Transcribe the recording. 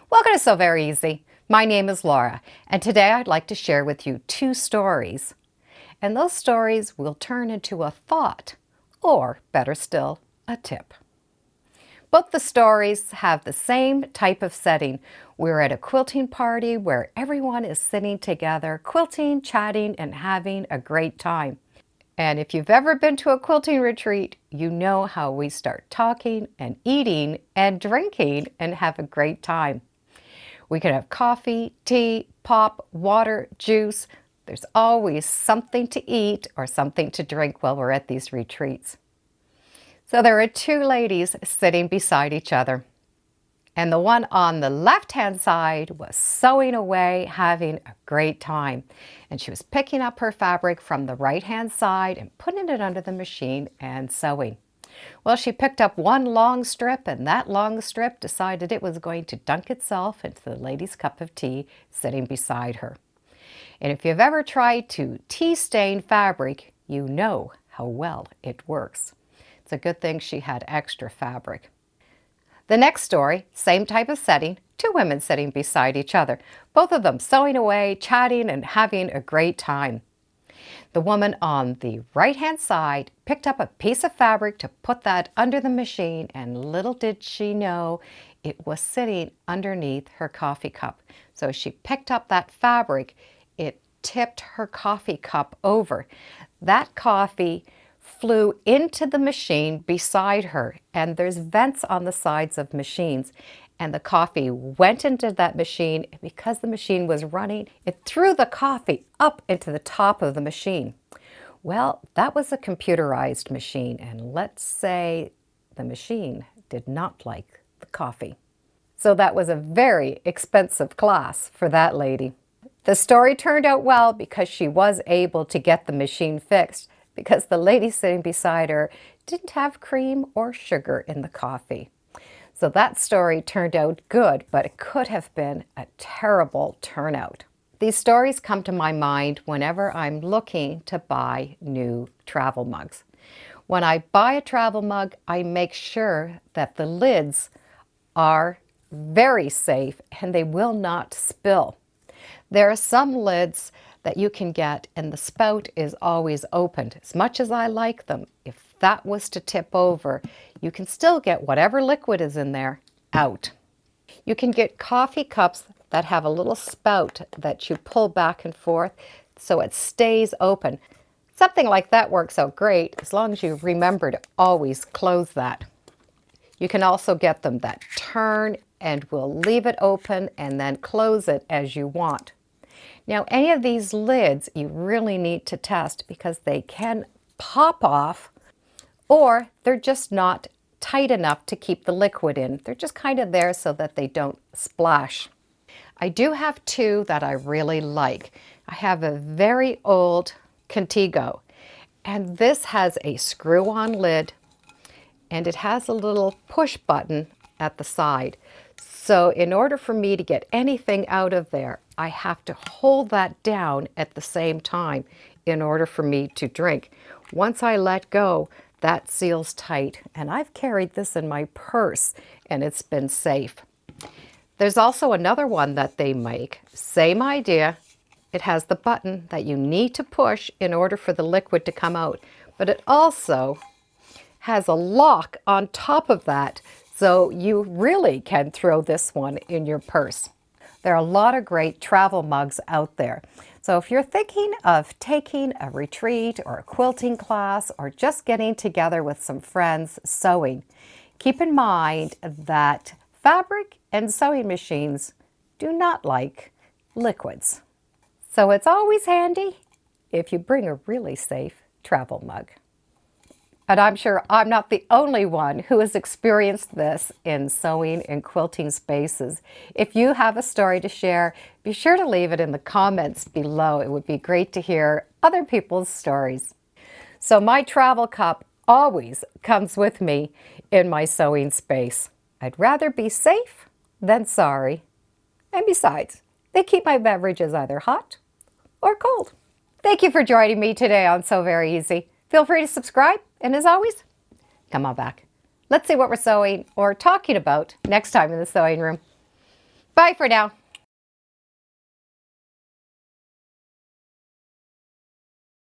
Welcome to So Very Easy. My name is Laura, and today I'd like to share with you two stories. And those stories will turn into a thought, or better still, a tip. Both the stories have the same type of setting. We're at a quilting party where everyone is sitting together, quilting, chatting, and having a great time. And if you've ever been to a quilting retreat, you know how we start talking and eating and drinking and have a great time. We can have coffee, tea, pop, water, juice. There's always something to eat or something to drink while we're at these retreats. So there are two ladies sitting beside each other. And the one on the left-hand side was sewing away, having a great time. And she was picking up her fabric from the right-hand side and putting it under the machine and sewing. Well, she picked up one long strip, and that long strip decided it was going to dunk itself into the lady's cup of tea sitting beside her. And if you've ever tried to tea stain fabric, you know how well it works. It's a good thing she had extra fabric. The next story, same type of setting, two women sitting beside each other, both of them sewing away, chatting, and having a great time. The woman on the right-hand side picked up a piece of fabric to put that under the machine, and little did she know it was sitting underneath her coffee cup. So she picked up that fabric, it tipped her coffee cup over. That coffee flew into the machine beside her, and there's vents on the sides of machines, and the coffee went into that machine, and because the machine was running, it threw the coffee up into the top of the machine. Well, that was a computerized machine, and let's say the machine did not like the coffee. So that was a very expensive class for that lady. The story turned out well because she was able to get the machine fixed, because the lady sitting beside her didn't have cream or sugar in the coffee. So that story turned out good, but it could have been a terrible turnout. These stories come to my mind whenever I'm looking to buy new travel mugs. When I buy a travel mug, I make sure that the lids are very safe and they will not spill. There are some lids that you can get and the spout is always opened. As much as I like them, if that was to tip over, you can still get whatever liquid is in there out. You can get coffee cups that have a little spout that you pull back and forth so it stays open. Something like that works out great as long as you remember to always close that. You can also get them that turn and will leave it open and then close it as you want. Now, any of these lids you really need to test because they can pop off, or they're just not tight enough to keep the liquid in. They're just kind of there so that they don't splash. I do have two that I really like. I have a very old Contigo, and this has a screw-on lid, and it has a little push button at the side. So in order for me to get anything out of there, I have to hold that down at the same time in order for me to drink. Once I let go, that seals tight, and I've carried this in my purse and it's been safe. There's also another one that they make, same idea. It has the button that you need to push in order for the liquid to come out, but it also has a lock on top of that, so you really can throw this one in your purse. There are a lot of great travel mugs out there. So if you're thinking of taking a retreat or a quilting class or just getting together with some friends sewing, keep in mind that fabric and sewing machines do not like liquids. So it's always handy if you bring a really safe travel mug. And I'm sure I'm not the only one who has experienced this in sewing and quilting spaces. If you have a story to share, be sure to leave it in the comments below. It would be great to hear other people's stories. So my travel cup always comes with me in my sewing space. I'd rather be safe than sorry. And besides, they keep my beverages either hot or cold. Thank you for joining me today on So Very Easy. Feel free to subscribe, and as always, come on back. Let's see what we're sewing or talking about next time in the sewing room. Bye for now.